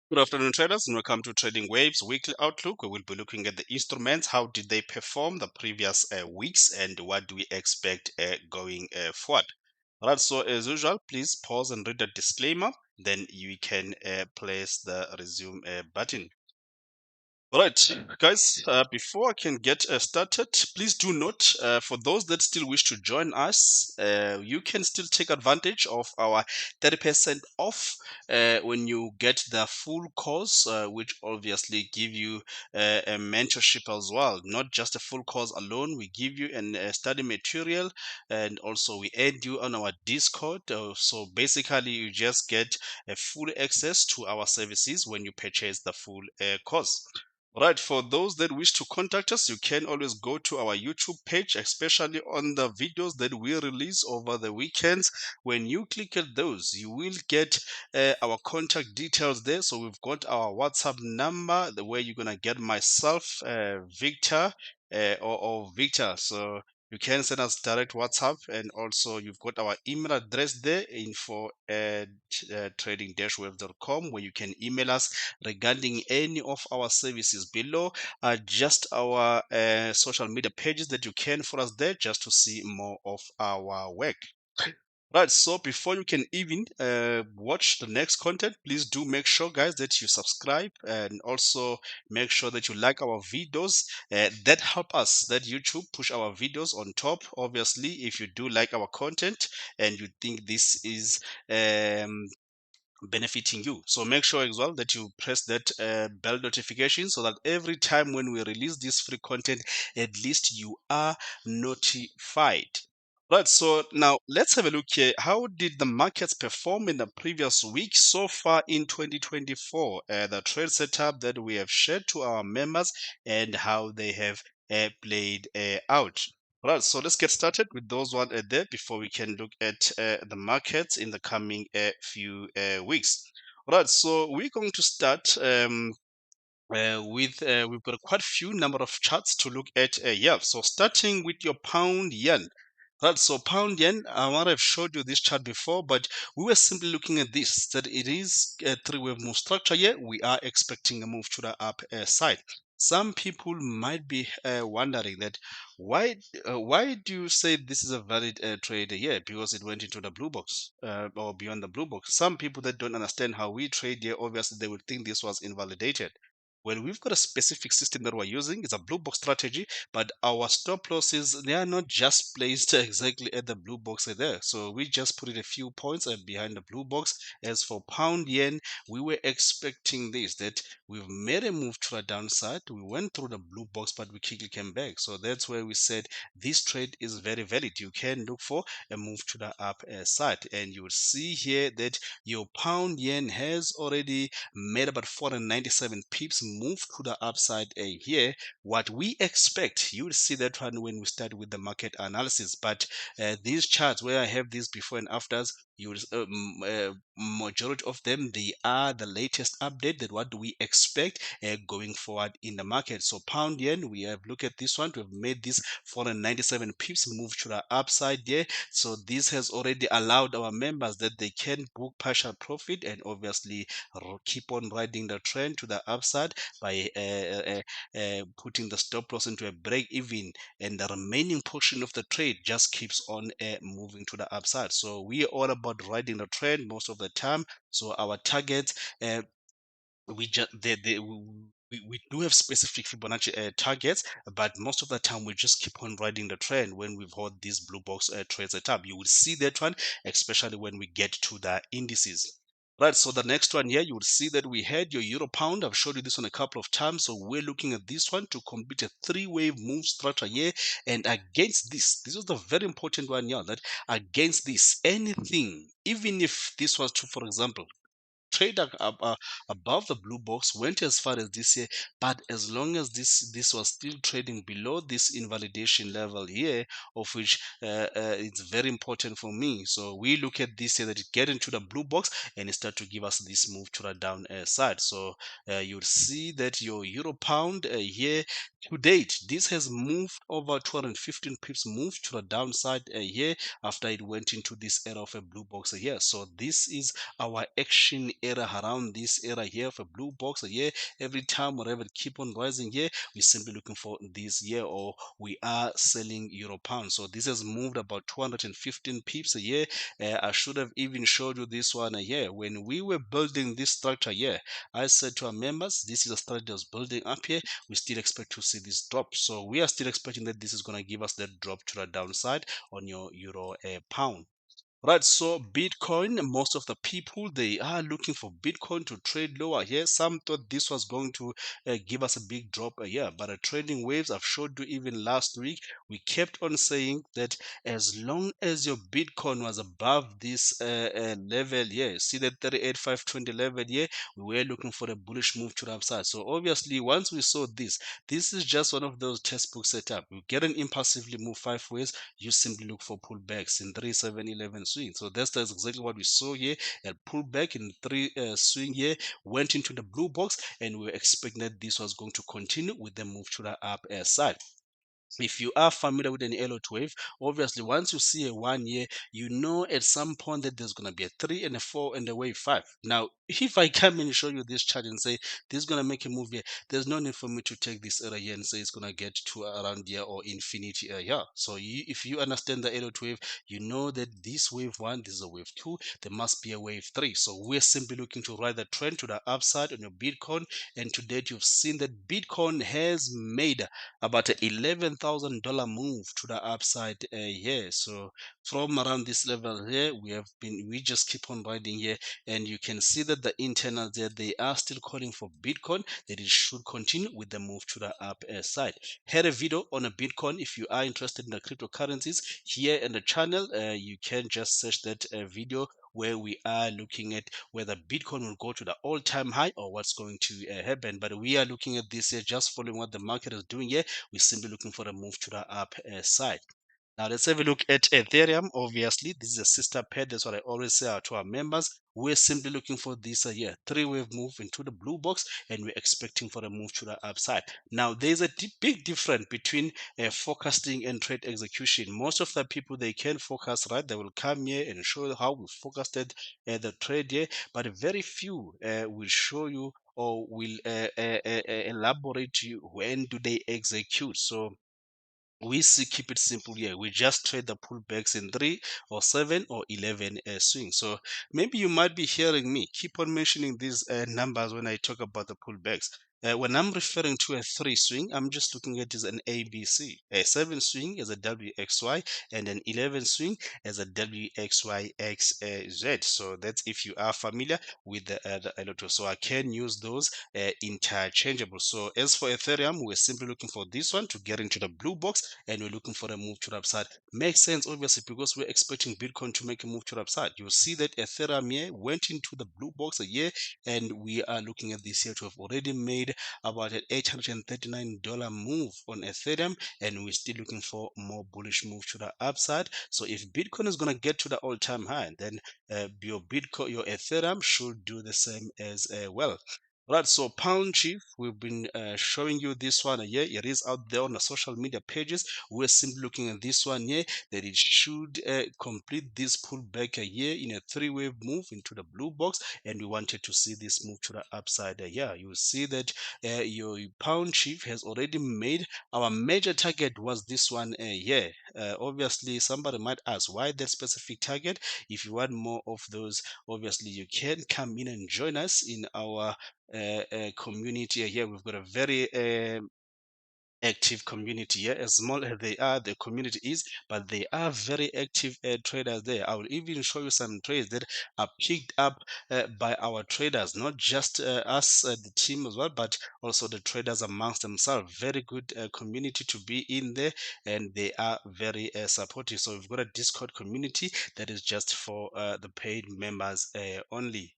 Good afternoon, traders, and welcome to Trading Waves Weekly Outlook. We will be looking at the instruments. How did they perform the previous weeks, and what do we expect going forward? All right, so as usual, please pause and read the disclaimer. Then you can place the resume button. All right, guys, before I can get started, please do note for those that still wish to join us, you can still take advantage of our 30% off when you get the full course, which obviously give you a mentorship as well. Not just a full course alone, we give you an study material, and also we add you on our Discord. So basically, you just get a full access to our services when you purchase the full course. Right, for those that wish to contact us, you can always go to our YouTube page, especially on the videos that we release over the weekends. When you click at those, you will get our contact details there. So we've got our WhatsApp number, the way you're gonna get myself, Victor, or Victor. So you can send us direct WhatsApp, and also you've got our email address there, info at trading-web.com, where you can email us regarding any of our services. Below are just our social media pages that you can follow us there just to see more of our work. Right, so before you can even watch the next content, please do make sure, guys, that you subscribe, and also make sure that you like our videos. That help us, that YouTube push our videos on top. Obviously, if you do like our content and you think this is um, benefiting you, so make sure as well that you press that bell notification, so that every time when we release this free content, at least you are notified. Right, so now let's have a look here. How did the markets perform in the previous week so far in 2024? The trade setup that we have shared to our members and how they have played out. Right, so let's get started with those one there before we can look at the markets in the coming few weeks. Right, so we're going to start with we've got quite a few number of charts to look at here. So starting with your pound yen. Right, so pound yen, I might have showed you this chart before, but we were simply looking at this, that it is a three-wave move structure here. We are expecting a move to the up side. Some people might be wondering that why do you say this is a valid trade here? Because it went into the blue box or beyond the blue box. Some people that don't understand how we trade here, obviously they would think this was invalidated. Well, we've got a specific system that we're using. It's a blue box strategy, but our stop losses, they are not just placed exactly at the blue box there. So we just put it a few points behind the blue box. As for pound yen, we were expecting this, that we've made a move to the downside. We went through the blue box, but we quickly came back. So that's where we said this trade is very valid. You can look for a move to the up side, and you will see here that your pound yen has already made about 497 pips, move to the upside here. What we expect, you will see that one when we start with the market analysis. But these charts where I have these before and afters, you will majority of them, they are the latest update. That what do we expect going forward in the market. So pound yen, we have looked at this one. We've made this 497 pips move to the upside there. So this has already allowed our members that they can book partial profit, and obviously keep on riding the trend to the upside by putting the stop loss into a break even, and the remaining portion of the trade just keeps on moving to the upside. So we are all about riding the trend most of the time. So our targets, we just we do have specific Fibonacci targets, but most of the time we just keep on riding the trend when we've had these blue box trades set up. You will see that one, especially when we get to the indices. Right, so the next one here, you will see that we had your euro pound. I've showed you this one a couple of times. So we're looking at this one to complete a three-wave move structure here. And against this was the very important one here, that against this, anything, even if this was to, for example, trade above the blue box, went as far as this year, but as long as this was still trading below this invalidation level here, of which it's very important for me. So we look at this here, that it get into the blue box and it start to give us this move to the down side. So you'll see that your euro pound here To date, this has moved over 215 pips, moved to the downside here after it went into this area of a blue box here. So this is our action area around this area here of a blue box here. Every time whatever it keep on rising here, we're simply looking for this here, or we are selling euro pound. So this has moved about 215 pips a year. I should have even showed you this one here when we were building this structure here. I said to our members, this is a structure that's building up here. We still expect to see this drop. So we are still expecting that this is going to give us that drop to the downside on your euro pound. Right, so Bitcoin, most of the people they are looking for Bitcoin to trade lower here. Some thought this was going to give us a big drop here, but trading waves I've showed you even last week. We kept on saying that as long as your Bitcoin was above this level here, see that 38,520 level here, we were looking for a bullish move to the upside. So obviously, once we saw this is just one of those textbook setup. We get an impulsively move 5 ways. You simply look for pullbacks in 3, 7, 11 swing. So that's exactly what we saw here. A pullback in 3 swing here, went into the blue box, and we were expecting that this was going to continue with the move to the up side. If you are familiar with an Elliott wave, obviously once you see a 1 year, you know at some point that there's going to be a 3 and a 4 and a wave 5. Now, if I come and show you this chart and say this is going to make a move here, there's no need for me to take this area here and say it's going to get to around here or infinity area. So if you understand the Elliott wave, you know that this wave 1, this is a wave 2, there must be a wave 3. So we're simply looking to ride the trend to the upside on your Bitcoin. And to date, you've seen that Bitcoin has made about a $11,000 move to the upside here. So from around this level here, we just keep on riding here, and you can see that the internals there, they are still calling for Bitcoin that it should continue with the move to the up side. Had a video on a Bitcoin. If you are interested in the cryptocurrencies here in the channel, you can just search that video where we are looking at whether Bitcoin will go to the all-time high or what's going to happen. But we are looking at this here, just following what the market is doing here. We're simply looking for a move to the up side. Now let's have a look at Ethereum. Obviously, this is a sister pair. That's what I always say to our members. We're simply looking for this here 3-wave move into the blue box, and we're expecting for a move to the upside. Now there's a big difference between forecasting and trade execution. Most of the people, they can forecast, right? They will come here and show you how we forecasted the trade here, but very few will show you or will elaborate to you when do they execute. So we see, keep it simple here. We just trade the pullbacks in 3 or 7 or 11 swings. So maybe you might be hearing me keep on mentioning these numbers when I talk about the pullbacks. When I'm referring to a 3 swing, I'm just looking at it as an ABC. A 7 swing is a WXY, and an 11 swing as a WXYXZ. So that's if you are familiar with the electro. So I can use those interchangeable. So as for Ethereum, we're simply looking for this one to get into the blue box, and we're looking for a move to the upside. Makes sense, obviously, because we're expecting Bitcoin to make a move to the upside. You'll see that Ethereum here went into the blue box a year, and we are looking at this here to have already made about an $839 move on Ethereum, and we're still looking for more bullish move to the upside. So if Bitcoin is going to get to the all-time high, then your Bitcoin, your Ethereum should do the same as well. Right, so Pound Chief, we've been showing you this one here. It is out there on the social media pages. We're simply looking at this one here, that it should complete this pullback here in a 3-wave move into the blue box, and we wanted to see this move to the upside here. You will see that your Pound Chief has already made our major target was this one here. Obviously, somebody might ask why that specific target. If you want more of those, obviously you can come in and join us in our community here. We've got a very active community here. As small as they are, the community is, but they are very active traders there. I will even show you some trades that are picked up by our traders, not just us, the team as well, but also the traders amongst themselves. Very good community to be in there, and they are very supportive. So we've got a Discord community that is just for the paid members only.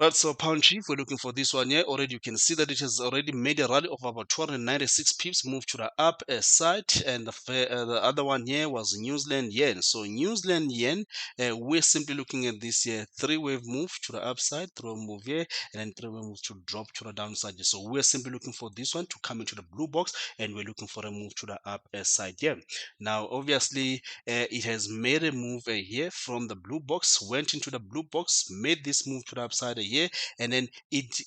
Right, so pound chief, we're looking for this one here. Already, you can see that it has already made a rally of about 296 pips, moved to the up side, and the other one here was New Zealand yen. So New Zealand yen, we're simply looking at this here three-wave move to the upside, three-wave move here, and then three-wave move to drop to the downside. So we're simply looking for this one to come into the blue box, and we're looking for a move to the up side here. Now, obviously, it has made a move here from the blue box, went into the blue box, made this move to the upside here, and then it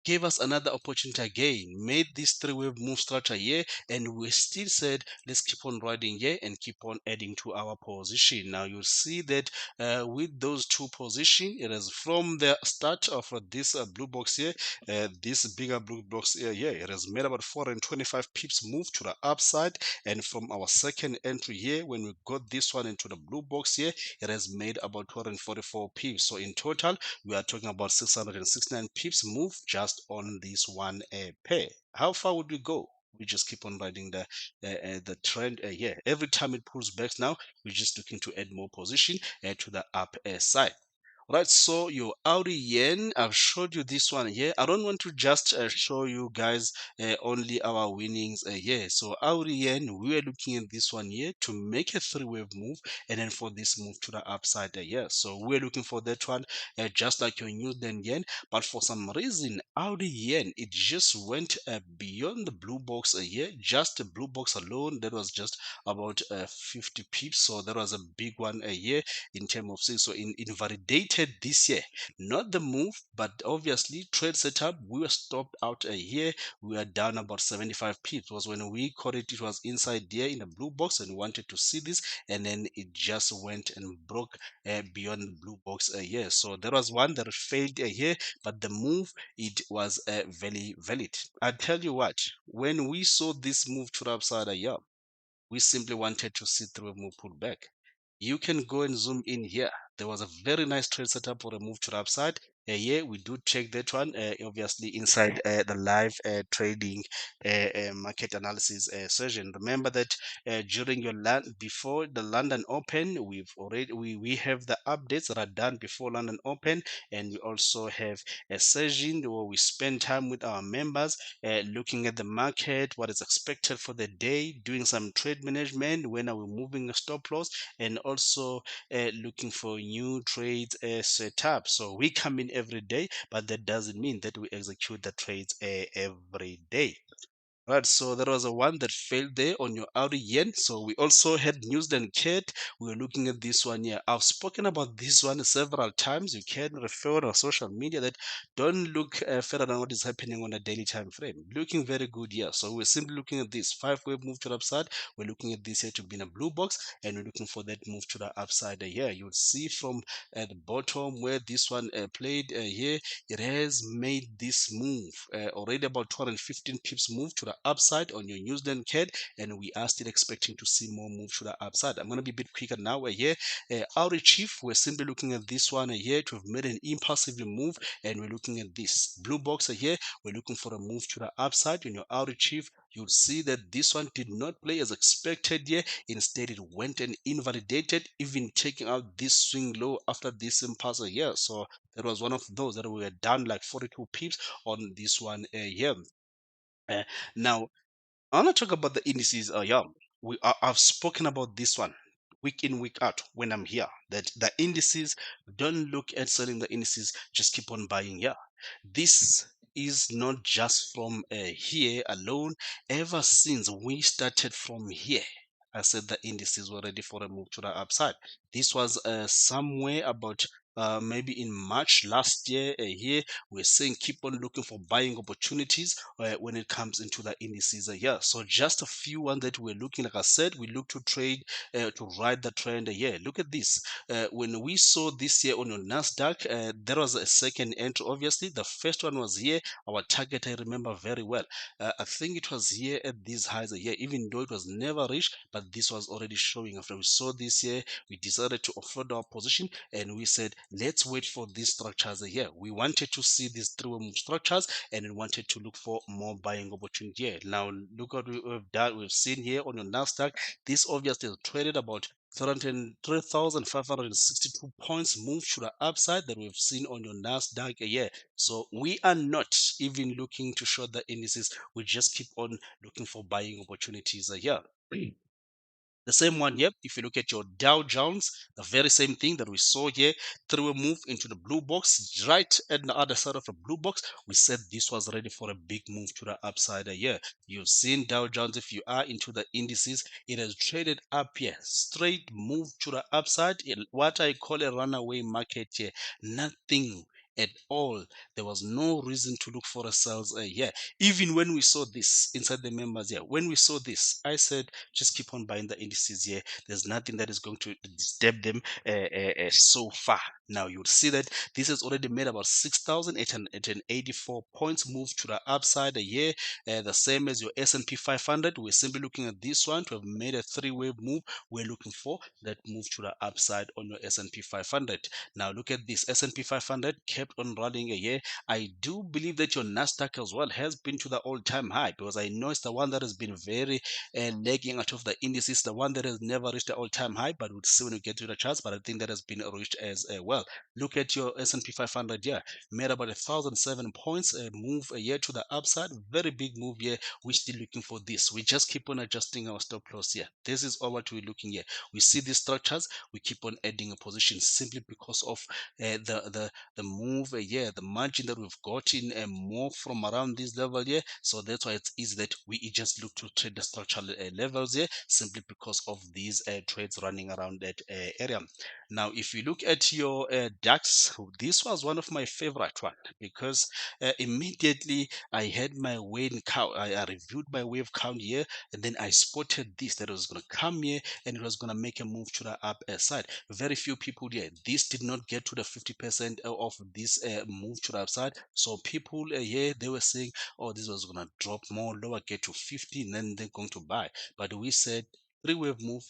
gave us another opportunity again, made this three-wave move structure here, and we still said let's keep on riding here and keep on adding to our position. Now you'll see that with those two position, it is from the start of this blue box here, this bigger blue box here, it has made about 425 pips move to the upside, and from our second entry here, when we got this one into the blue box here, it has made about 244 pips. So in total, we are talking about 669 pips move just on this one pair. How far would we go? We just keep on riding the trend here. Every time it pulls back now, we're just looking to add more position to the up side. Right, so your Audi yen, I've showed you this one here. I don't want to just show you guys only our winnings here. So Audi yen, we are looking at this one here to make a three-wave move, and then for this move to the upside here. So we're looking for that one, just like your New Zealand yen. But for some reason, Audi yen, it just went beyond the blue box here. Just the blue box alone, that was just about 50 pips. So that was a big one here in terms of sales. So invalidated this year, not the move, but obviously trade setup. We were stopped out here. We are down about 75 pips. Was when we caught it. It was inside there in the blue box, and we wanted to see this, and then it just went and broke beyond the blue box here. So there was one that failed here, but the move, it was very valid. I tell you what, when we saw this move to the upside here, we simply wanted to see through a move pullback. You can go and zoom in here. There was a very nice trade setup for a move to the upside. Yeah, we do check that one, obviously inside the live trading market analysis session. Remember that during your before the London Open, we have the updates that are done before London Open, and we also have a session where we spend time with our members looking at the market, what is expected for the day, doing some trade management, when are we moving a stop loss, and also looking for new trades set up. So we come in every day, but that doesn't mean that we execute the trades every day. Right, so there was a one that failed there on your Audi yen. So we also had New Zealand Kate. We were looking at this one here. I've spoken about this one several times. You can refer on social media that don't look further than what is happening on a daily time frame. Looking very good here. So we're simply looking at this five-wave move to the upside. We're looking at this here to be in a blue box, and we're looking for that move to the upside here. You'll see from the bottom where this one played here, it has made this move already about 215 pips move to the upside on your New Zealand CAD, and we are still expecting to see more move to the upside. I'm going to be a bit quicker now here. Our chief, we're simply looking at this one here to have made an impulsive move, and we're looking at this blue box here. We're looking for a move to the upside on your outer chief. You'll see that this one did not play as expected here. Instead, it went and invalidated, even taking out this swing low after this impulse here. So that was one of those that we were down like 42 pips on this one here. Uh, Now, I want to talk about the indices. Yeah, I've spoken about this one week in, week out when I'm here. That the indices, don't look at selling the indices, just keep on buying. Yeah, this is not just from here alone. Ever since we started from here, I said the indices were ready for a move to the upside. This was somewhere about maybe in March last year. Here we're saying keep on looking for buying opportunities when it comes into the indices here. So just a few ones that we're looking, like I said, we look to trade to ride the trend here. Look at this. When we saw this here on your Nasdaq, there was a second entry. Obviously, the first one was here. Our target, I remember very well. I think it was here at these highs here, even though it was never reached, but this was already showing. After we saw this here, we decided to offload our position, and we said, let's wait for these structures here. We wanted to see these three structures, and we wanted to look for more buying opportunity here. Now, look what we've done. We've seen here on your Nasdaq. This obviously is traded about 3,562 points move to the upside that we've seen on your Nasdaq a year. So we are not even looking to short the indices. We just keep on looking for buying opportunities a year. The same one, yep. If you look at your Dow Jones, the very same thing that we saw here, through a move into the blue box, right at the other side of the blue box, we said this was ready for a big move to the upside here. You've seen Dow Jones, if you are into the indices, it has traded up here, straight move to the upside, in what I call a runaway market here. Nothing at all. There was no reason to look for a sales here. Even when we saw this inside the members here, when we saw this, I said just keep on buying the indices here. There's nothing that is going to disturb them so far. Now you'll see that this has already made about 6,884 points move to the upside a year, the same as your S&P 500. We're simply looking at this one to have made a three-wave move. We're looking for that move to the upside on your S&P 500. Now look at this, S&P 500 kept on running a year. I do believe that your Nasdaq as well has been to the all-time high, because I know it's the one that has been very lagging out of the indices, the one that has never reached the all-time high, but we'll see when we get to the charts. But I think that has been reached as well. Look at your S&P 500 here, made about 1,007 points, a move a year to the upside, very big move here. We're still looking for this. We just keep on adjusting our stop loss here. This is all what we're looking here. We see these structures, we keep on adding a position simply because of the move here, the margin that we've got in more from around this level here. So that's why it's easy that we just look to trade the structural levels here, simply because of these trades running around that area. Now if you look at your DAX, this was one of my favorite one, because immediately I had my wave count, I reviewed my wave count here, and then I spotted this, that it was going to come here and it was going to make a move to the up side. Very few people here, this did not get to the 50% of this move to the upside. So people here, they were saying, oh, this was going to drop more lower, get to 50, and then they're going to buy. But we said three-wave move,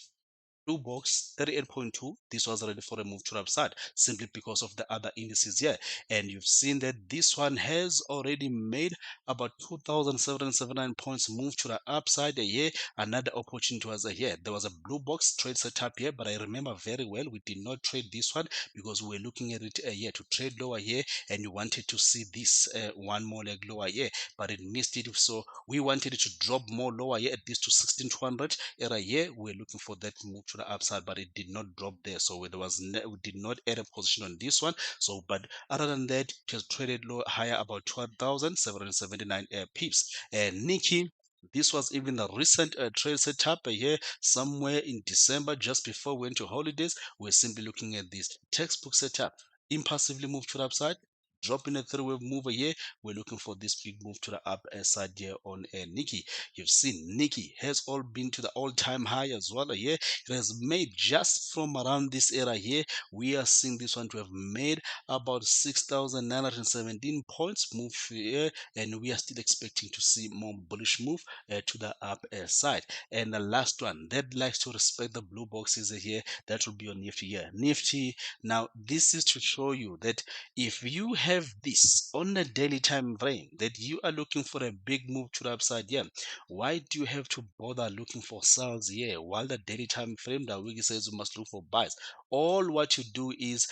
blue box 38.2, this was ready for a move to the upside, simply because of the other indices here. And you've seen that this one has already made about 2,779 points move to the upside a year. Another opportunity was here, there was a blue box trade set up here, but I remember very well we did not trade this one because we were looking at it here to trade lower here, and we wanted to see this one more leg lower here, but it missed it. So we wanted it to drop more lower here, at least to 16,200 area here. We're looking for that move to the upside, but it did not drop there. So there was we did not add a position on this one. So, but other than that, it has traded low higher about 12,779 pips. And Nikki, this was even a recent trade setup here somewhere in December, just before we went to holidays. We're simply looking at this textbook setup. Impulsively move to the upside, dropping a three-wave move here. We're looking for this big move to the up side here on Nikki. You've seen Nikki has all been to the all-time high as well here. It has made just from around this area here. We are seeing this one to have made about 6,917 points move here, and we are still expecting to see more bullish move to the up side. And the last one that likes to respect the blue boxes here, that will be on Nifty here. Nifty, now this is to show you that if you have this on a daily time frame, that you are looking for a big move to the upside here, why do you have to bother looking for sales here while the daily time frame, the wiki says you must look for buys? All what you do is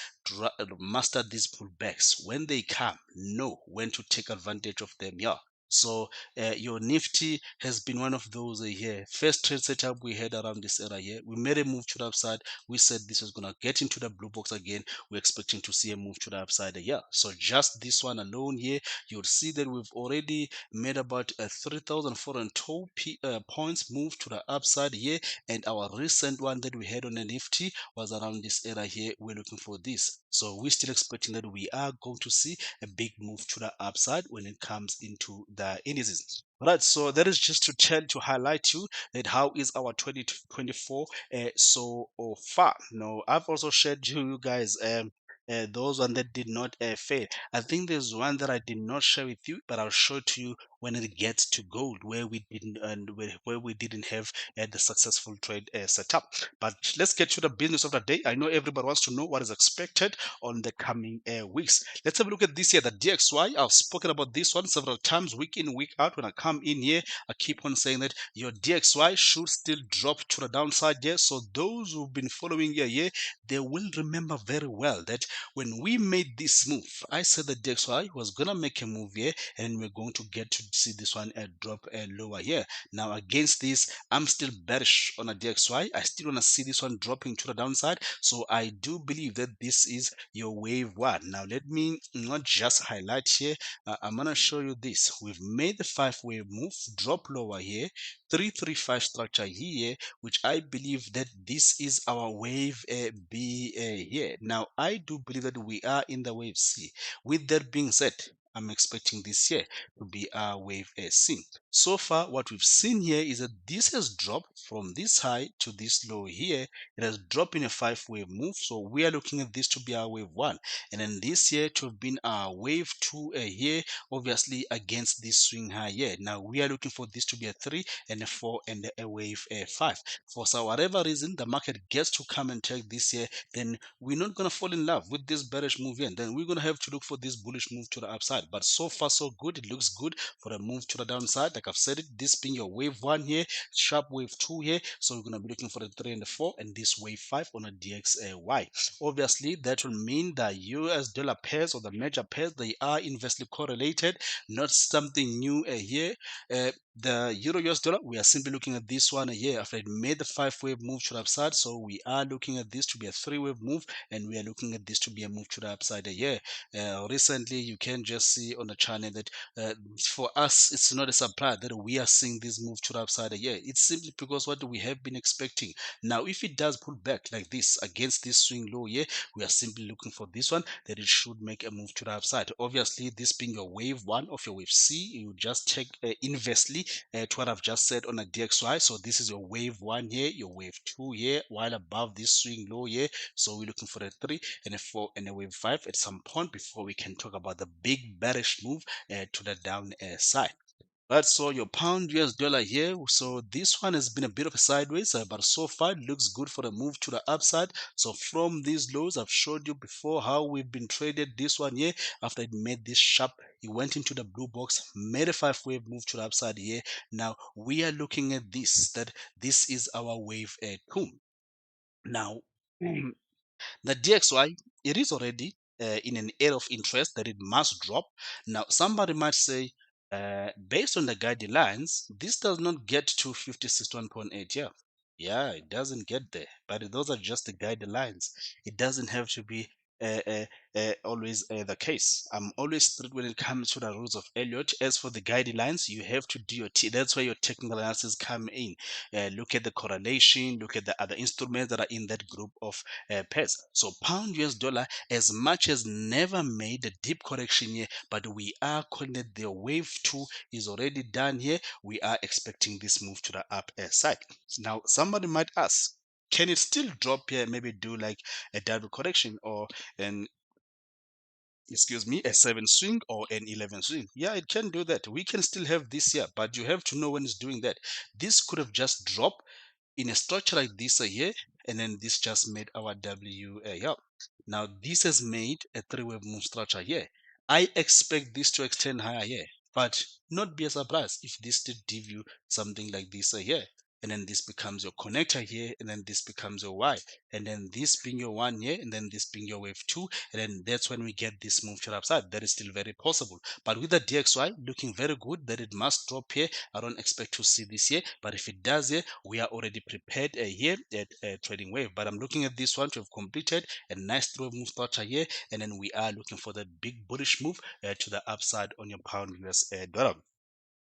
master these pullbacks. When they come, know when to take advantage of them. Yeah. So your Nifty has been one of those here. First trade setup we had around this area here. We made a move to the upside. We said this was gonna get into the blue box again. We're expecting to see a move to the upside here. So just this one alone here, you'll see that we've already made about 3,402 points move to the upside here. And our recent one that we had on the Nifty was around this area here. We're looking for this. So we're still expecting that we are going to see a big move to the upside when it comes into the indices. Right, so that is just to highlight you that how is our 2024 so far. Now I've also shared you guys those one that did not fail. I think there's one that I did not share with you, but I'll show it to you when it gets to gold, where we didn't and where we didn't have the successful trade setup. But let's get to the business of the day. I know everybody wants to know what is expected on the coming weeks. Let's have a look at this here, the DXY. I've spoken about this one several times, week in, week out. When I come in here, I keep on saying that your DXY should still drop to the downside here. So those who've been following here, they will remember very well that when we made this move, I said that DXY was gonna make a move here, and we're going to get to see this one drop lower here. Now against this, I'm still bearish on a DXY. I still want to see this one dropping to the downside. So I do believe that this is your wave one. Now let me not just highlight here. I'm gonna show you this. We've made the 5-wave move, drop lower here, 335 structure here, which I believe that this is our wave B here. Now I do believe that we are in the wave C. With that being said, I'm expecting this year to be our wave C. So far, what we've seen here is that this has dropped from this high to this low here. It has dropped in a 5-wave move. So we are looking at this to be our wave one. And then this year to have been our wave two here, obviously against this swing high here. Now we are looking for this to be a 3 and a 4 and a wave 5. For so whatever reason the market gets to come and take this year, then we're not going to fall in love with this bearish move here. And then we're going to have to look for this bullish move to the upside. But so far so good. It looks good for a move to the downside. Like I've said it, this being your wave one here, sharp wave two here. So we're going to be looking for the 3 and the 4 and this wave 5 on a DXY. Obviously, that will mean that US dollar pairs or the major pairs, they are inversely correlated, not something new here. The euro US dollar, we are simply looking at this one here after it made the 5-wave move to the upside. So we are looking at this to be a 3-wave move, and we are looking at this to be a move to the upside here. Recently, you can just see on the channel that for us, it's not a surprise that we are seeing this move to the upside here. It's simply because what we have been expecting. Now, if it does pull back like this against this swing low here, we are simply looking for this one that it should make a move to the upside. Obviously, this being your wave one of your wave C, you just check inversely to what I've just said on a DXY. So this is your wave one here, your wave two here, while above this swing low here. So we're looking for a 3 and a 4 and a wave 5 at some point before we can talk about the big bearish move to the down side. Right, so your pound US dollar here. So this one has been a bit of a sideways, but so far it looks good for the move to the upside. So from these lows, I've showed you before how we've been traded this one here. After it made this sharp, it went into the blue box, made a 5-wave move to the upside here. Now we are looking at this, that this is our wave 2. Now, the DXY, it is already in an area of interest that it must drop. Now, somebody might say, based on the guidelines, this does not get to 56.1.8. Yeah, yeah, it doesn't get there. But those are just the guidelines. It doesn't have to be always the case. I'm always strict when it comes to the rules of Elliott. As for the guidelines, you have to do that's where your technical analysis come in. Look at the correlation, look at the other instruments that are in that group of pairs. So pound US dollar, as much as never made a deep correction here, but we are calling it the wave two is already done here. We are expecting this move to the up side. Now, somebody might ask, can it still drop here, maybe do like a double correction or an a 7 swing or an 11 swing? Yeah, it can do that. We can still have this here, but you have to know when it's doing that. This could have just dropped in a structure like this here, and then this just made our W here. Now this has made a 3-wave move structure here. I expect this to extend higher here, but not be a surprise if this did give you something like this here. And then this becomes your connector here, and then this becomes your Y, and then this being your one here, and then this being your wave two, and then that's when we get this move to the upside. That is still very possible. But with the DXY looking very good, that it must drop here. I don't expect to see this here, but if it does here, we are already prepared here at trading wave. But I'm looking at this one to have completed a nice 3-wave move structure here, and then we are looking for that big bullish move to the upside on your pound US dollar.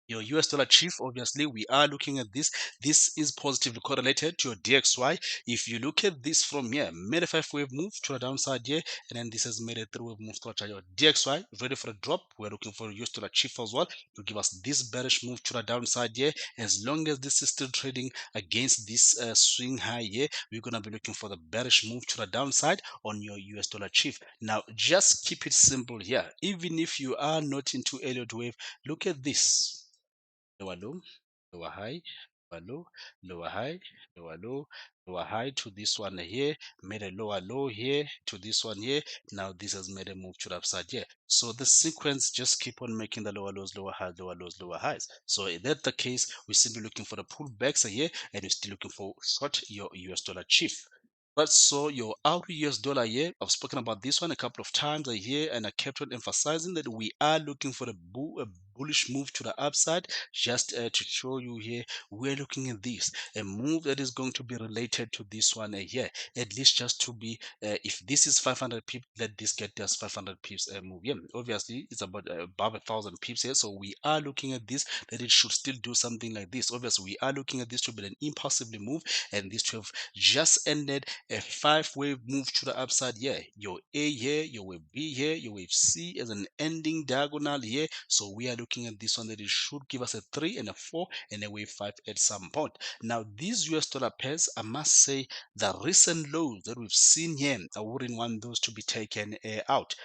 Your US dollar chief, obviously, we are looking at this. This is positively correlated to your DXY. If you look at this from here, made a 5-wave move to the downside here, and then this has made a 3-wave move to your DXY, ready for a drop. We're looking for US dollar chief as well to give us this bearish move to the downside here. As long as this is still trading against this swing high here, we're going to be looking for the bearish move to the downside on your US dollar chief. Now, just keep it simple here. Even if you are not into Elliott wave, look at this: lower low, lower high, lower low, lower high, lower low, lower high to this one here, made a lower low here to this one here. Now this has made a move to the upside here. So the sequence just keep on making the lower lows, lower highs, lower lows, lower highs. So if that's the case, we're simply looking for the pullbacks here, and we're still looking for short your US dollar chief. But so your out US dollar here, I've spoken about this one a couple of times a year, and I kept on emphasizing that we are looking for a bullish move to the upside. Just to show you here, we're looking at this, a move that is going to be related to this one here, at least just to be, if this is 500 pips, let this get us 500 pips move. Yeah, obviously it's about above 1,000 pips here, so we are looking at this, that it should still do something like this. Obviously, we are looking at this to be an impulsively move, and this to have just ended a 5-wave move to the upside here. Your A here, your wave B here, your wave C as an ending diagonal here. So we are looking at this one, that it should give us a 3 and a 4 and a wave 5 at some point. Now these US dollar pairs, I must say, the recent lows that we've seen here, I wouldn't want those to be taken out.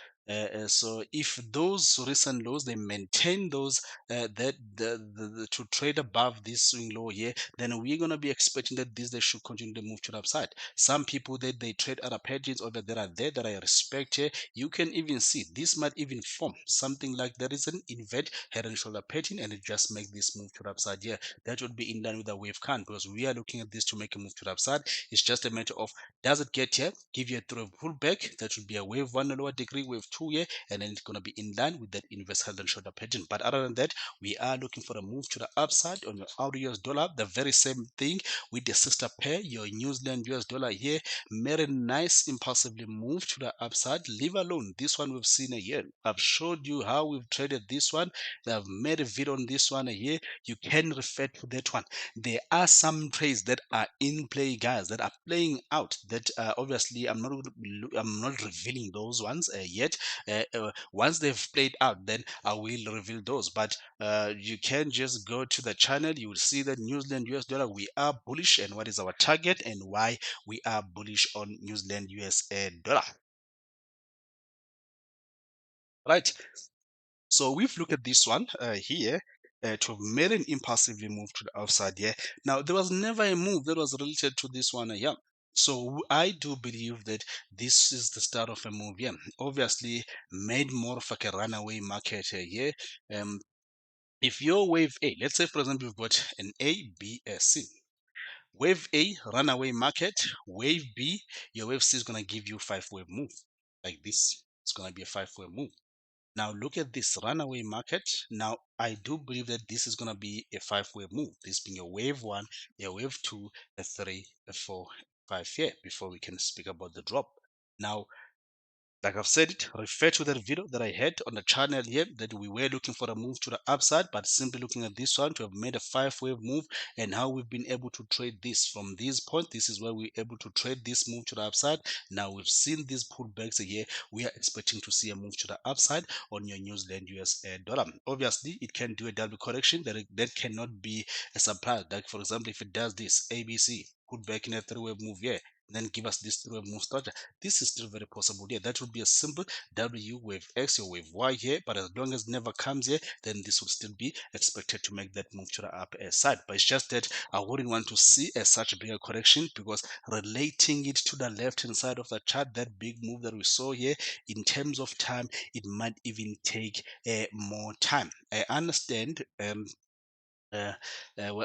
So if those recent lows, they maintain those, that to trade above this swing low here, then we're going to be expecting that they should continue to move to the upside. Some people that they trade other pages over there are there that I respect here. You can even see this might even form something like there is an invert head and shoulder pattern, and it just make this move to the upside here. That would be in line with the wave count, because we are looking at this to make a move to the upside. It's just a matter of, does it get here, give you a through pullback? That would be a wave 1 lower degree, wave 2 here, and then it's going to be in line with that inverse head and shoulder pattern. But other than that, we are looking for a move to the upside on your AUD US dollar. The very same thing with the sister pair, your New Zealand US dollar here, made a nice impulsively move to the upside. Leave alone this one we've seen a year. I've showed you how we've traded this one. I've made a video on this one a year. You can refer to that one. There are some trades that are in play, guys, that are playing out. That obviously I'm not revealing those ones yet. Once they've played out, then I will reveal those. But you can just go to the channel. You will see that New Zealand US dollar, we are bullish, and what is our target and why we are bullish on New Zealand US dollar. Right. So we've looked at this one here. To have made an impulsively move to the upside here. Now there was never a move that was related to this one here. So I do believe that this is the start of a move here. Obviously, made more of like a runaway market here. Um, if your wave A, let's say for example you've got an A, B, C. Wave A, runaway market. Wave B, your wave C is gonna give you 5-wave move like this. It's gonna be a 5-wave move. Now look at this runaway market. Now I do believe that this is gonna be a 5-wave move. This being a wave 1, a wave 2, a 3, a 4, 5 here before we can speak about the drop. Now, like I've said it, refer to that video that I had on the channel here, that we were looking for a move to the upside, but simply looking at this one to have made a 5-wave move, and how we've been able to trade this from this point. This is where we're able to trade this move to the upside. Now we've seen these pullbacks here. We are expecting to see a move to the upside on your New Zealand US dollar. Obviously, it can do a double correction. That cannot be a surprise. Like for example, if it does this ABC, put back in a 3-wave move here, then give us this 3-wave move structure, this is still very possible. Yeah, that would be a simple W wave X or wave Y here, but as long as it never comes here, then this would still be expected to make that move to the upper side. But it's just that I wouldn't want to see such a bigger correction, because relating it to the left hand side of the chart, that big move that we saw here, in terms of time, it might even take more time. I understand Uh,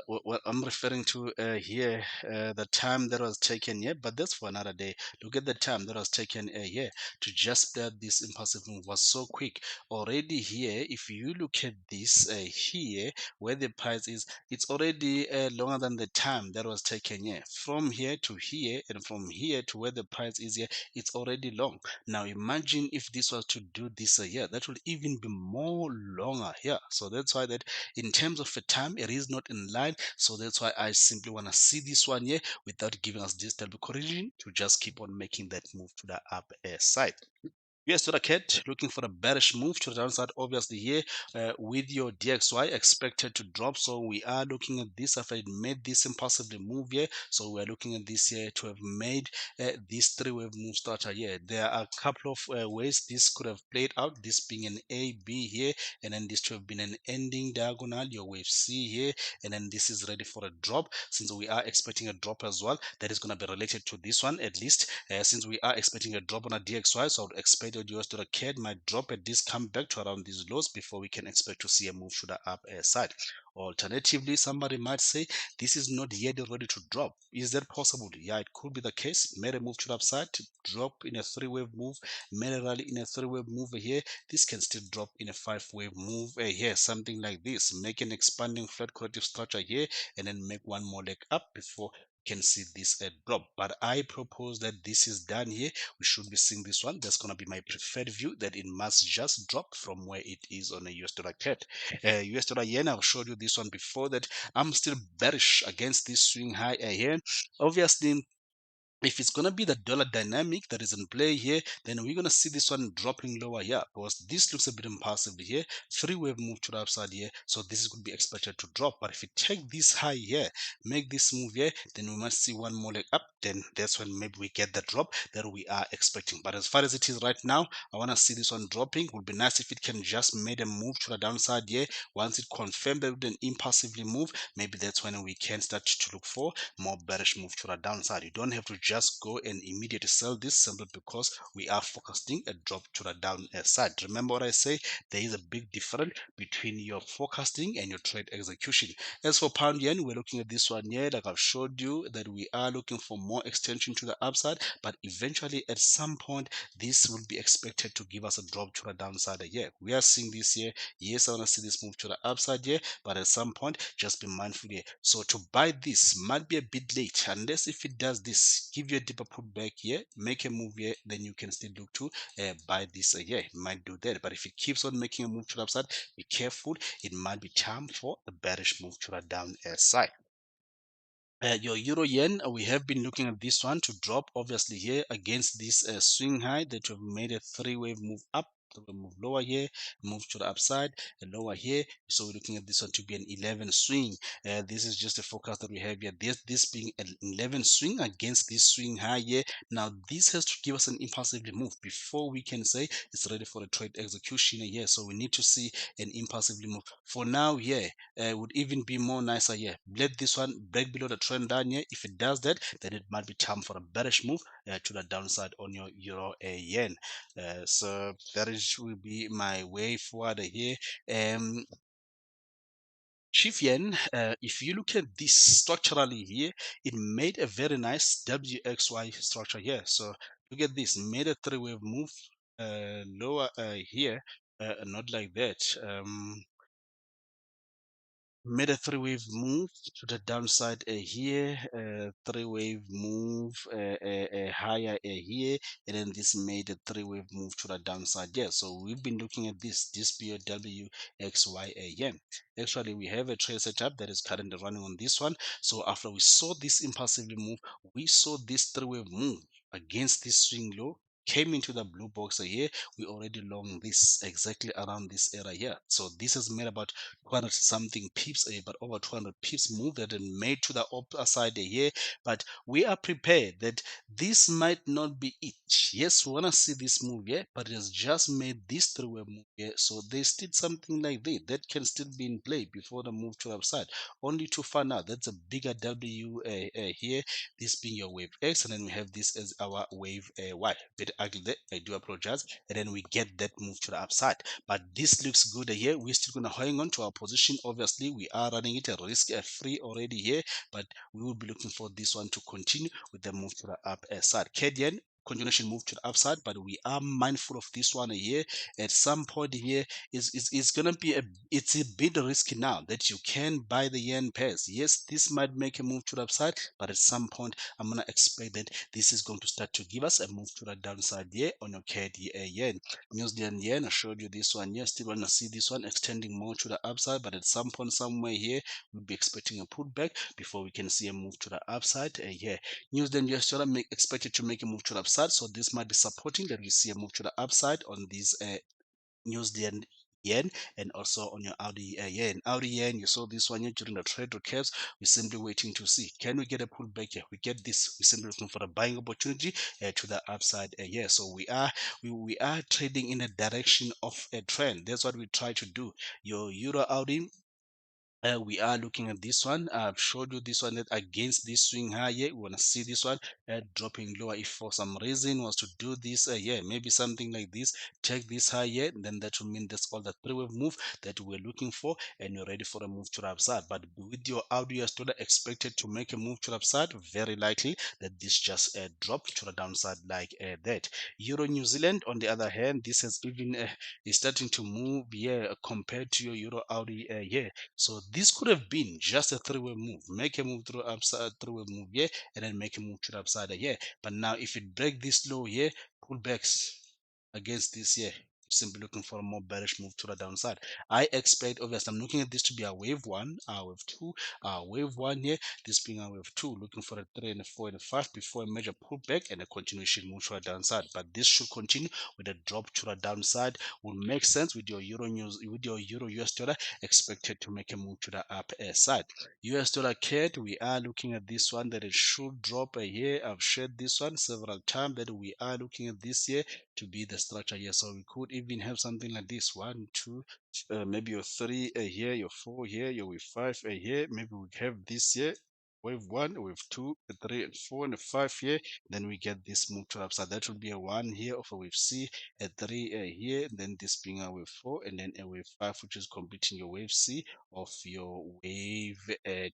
what I'm referring to here, the time that was taken here, but that's for another day. Look at the time that was taken here to just that this impulsive move was so quick. Already here, if you look at this here, where the price is, it's already longer than the time that was taken here. From here to here, and from here to where the price is here, it's already long. Now imagine if this was to do this here, that will even be more longer here. So that's why that in terms of a time it is not in line, so that's why I simply want to see this one here without giving us this type of correction to just keep on making that move to the up side. Yes, to the cat, looking for a bearish move to the downside, obviously here with your DXY expected to drop. So we are looking at this after it made this impulsively move here. So we're looking at this here to have made this three-wave move starter here. There are a couple of ways this could have played out, this being an A, B here, and then this to have been an ending diagonal, your wave C here, and then this is ready for a drop. Since we are expecting a drop as well, that is going to be related to this one at least, since we are expecting a drop on a DXY, so I would expect the US dollar CAD might drop at this, come back to around these lows before we can expect to see a move to the up side. Alternatively, somebody might say this is not yet ready to drop. Is that possible? Yeah, it could be the case. Made a move to the upside, to drop in a three-wave move, made a rally in a three-wave move here. This can still drop in a five-wave move here, something like this. Make an expanding flat corrective structure here, and then make one more leg up before can see this drop. But I propose that this is done here. We should be seeing this one. That's going to be my preferred view, that it must just drop from where it is on a US dollar CAD. US dollar yen, I've showed you this one before, that I'm still bearish against this swing high here. Obviously, if it's going to be the dollar dynamic that is in play here, then we're going to see this one dropping lower here, because this looks a bit impulsive here. Three-wave move to the upside here, so this is going to be expected to drop. But if you take this high here, make this move here, then we must see one more leg up, then that's when maybe we get the drop that we are expecting. But as far as it is right now, I want to see this one dropping. Would be nice if it can just made a move to the downside here. Once it confirmed that it would impulsively move, maybe that's when we can start to look for more bearish move to the downside. You don't have to just go and immediately sell this simply because we are forecasting a drop to the downside. Remember what I say, there is a big difference between your forecasting and your trade execution. As for pound yen, we're looking at this one here, like I've showed you, that we are looking for more extension to the upside, but eventually at some point this will be expected to give us a drop to the downside here. We are seeing this here. Yes, I want to see this move to the upside here, but at some point just be mindful here. So to buy this might be a bit late, unless if it does this, give you a deeper pullback here, make a move here, then you can still look to buy this here. It might do that, but if it keeps on making a move to the upside, be careful. It might be time for a bearish move to the downside. Your euro yen, we have been looking at this one to drop obviously here against this swing high that we've made a three-wave move up. Move lower here, move to the upside, and lower here. So we're looking at this one to be an 11 swing. This is just a forecast that we have here. This being an 11 swing against this swing high here. Now this has to give us an impulsively move before we can say it's ready for the trade execution here. So we need to see an impulsively move. For now, yeah, would even be more nicer here. Let this one break below the trend line here. If it does that, then it might be time for a bearish move to the downside on your euro yen. So that is will be my way forward here. Chief Yen, if you look at this structurally here, it made a very nice WXY structure here. So look at this, made a three-wave move lower here, not like that. Made a three-wave move to the downside here, three-wave move higher here, and then this made a three-wave move to the downside here. So we've been looking at this BOW XYAN. Actually, we have a trade setup that is currently running on this one. So after we saw this impulsively move, we saw this three-wave move against this swing low, came into the blue box here. We already long this exactly around this area here. So this has made about 200 something pips, but over 200 pips move that and made to the upper side here. But we are prepared that this might not be it. Yes, we want to see this move here, but it has just made this three-way move here. So there's still something like that can still be in play before the move to the upside. Only to find out that's a bigger W here, this being your wave X, and then we have this as our wave Y. But ugly there. I do apologize. And then we get that move to the upside. But this looks good here. We're still going to hang on to our position. Obviously, we are running it a risk free already here, but we will be looking for this one to continue with the move to the upside. Canadian continuation move to the upside, but we are mindful of this one here. At some point here is gonna be it's a bit risky now that you can buy the yen pairs. Yes, this might make a move to the upside, but at some point I'm gonna expect that this is going to start to give us a move to the downside here on your KDA yen. New Zealand yen, I showed you this one. Yes, still wanna see this one extending more to the upside, but at some point somewhere here we'll be expecting a pullback before we can see a move to the upside here. New Zealand US dollar expected to make a move to the upside, so this might be supporting that we see a move to the upside on these New Zealand yen and also on your Audi yen. Audi yen, you saw this one here during the trade curves. We're simply waiting to see, can we get a pullback here? We get this. We're simply looking for a buying opportunity to the upside here. So we are trading in a direction of a trend. That's what we try to do. Your Euro Audi, we are looking at this one. I've showed you this one that against this swing high here, we want to see this one dropping lower. If for some reason was to do this yeah, maybe something like this, check this high here, then that will mean that's all the three-wave move that we're looking for, and you're ready for a move to the upside. But with your Audi US dollar expected to make a move to the upside, very likely that this just drop to the downside like that. Euro New Zealand, on the other hand, this has even is starting to move here compared to your Euro Audi here. So this could have been just a three-way move. Make a move through upside, three-way move here, and then make a move to the upside here. But now if it break this low here, pullbacks against this here, simply looking for a more bearish move to the downside. I expect, obviously, I'm looking at this to be a wave one, wave two, wave one here, this being a wave two, looking for a 3 and a 4 and a 5 before a major pullback and a continuation move to the downside. But this should continue with a drop to the downside. Will make sense with your Euro news, with your Euro US dollar expected to make a move to the upside. US dollar CAD, we are looking at this one that it should drop here. I've shared this one several times that we are looking at this here to be the structure here. So we could even have something like this: one, two, maybe your three here, your four here, your wave five here. Maybe we have this here. Wave one, wave two, three, and four, and a five here. Then we get this move to upside. That will be a one here of a wave C, a three here, then this being a wave four, and then a wave five, which is completing your wave C of your wave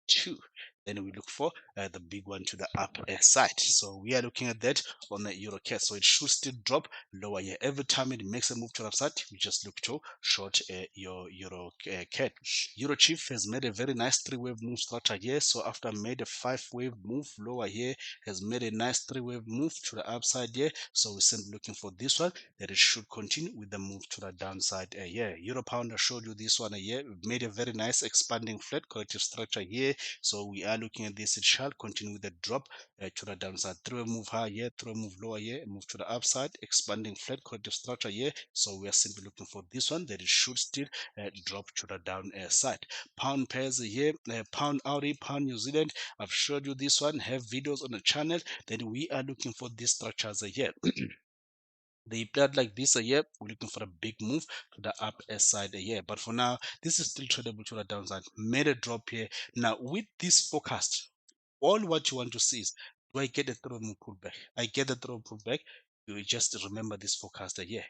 two. Then we look for the big one to the upper side. So we are looking at that on the euro cat. So it should still drop lower here. Every time it makes a move to the upside, we just look to short your euro cat. Euro chief has made a very nice three-wave move structure here. So after made a five-wave move lower here, has made a nice three-wave move to the upside here. So we're simply looking for this one that it should continue with the move to the downside here. Euro pound, I showed you this one here. We've made a very nice expanding flat corrective structure here. So we are looking at this. It shall continue with the drop to the downside. Through a move high here, through a move lower here, move to the upside, expanding flat corrective structure here. So we are simply looking for this one that it should still drop to the downside. Pound pairs here, pound Audi, pound New Zealand. I've showed you this one. Have videos on the channel. Then we are looking for these structures here. They played like this a year. We're looking for a big move to the up side a year. But for now, this is still tradable to the downside. Made a drop here. Now, with this forecast, all what you want to see is, do I get a throw move pullback? I get a throw pullback. You just remember this forecast here.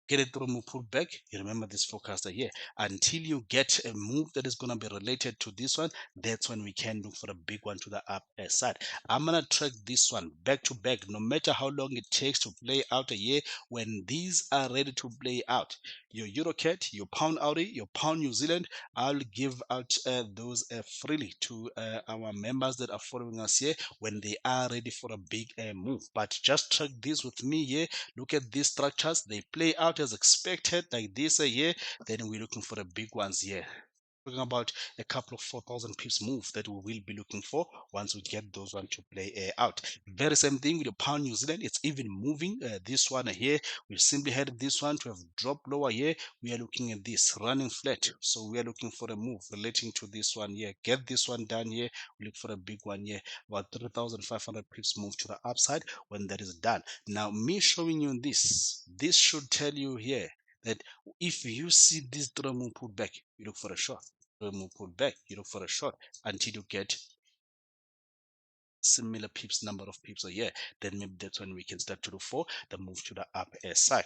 Get it through move pullback. You remember this forecaster here. Until you get a move that is going to be related to this one, that's when we can look for a big one to the up side. I'm going to track this one back to back, no matter how long it takes to play out a year. When these are ready to play out, your Eurocat, your Pound Audi, your Pound New Zealand, I'll give out those freely to our members that are following us here when they are ready for a big move. But just track this with me here. Look at these structures. They play out as expected like this here. Then we're looking for the big ones here. Talking about a couple of 4,000 pips move that we will be looking for once we get those one to play out. Very same thing with the pound New Zealand. It's even moving. This one here, we simply had this one to have dropped lower here. We are looking at this running flat. So we are looking for a move relating to this one here. Get this one done here. We look for a big one here. About 3,500 pips move to the upside when that is done. Now, me showing you this should tell you here that if you see this drum move pull back, you look for a short. Drum move pull back, you look for a short until you get similar pips, number of pips a year, then maybe that's when we can start to look for the move to the up side.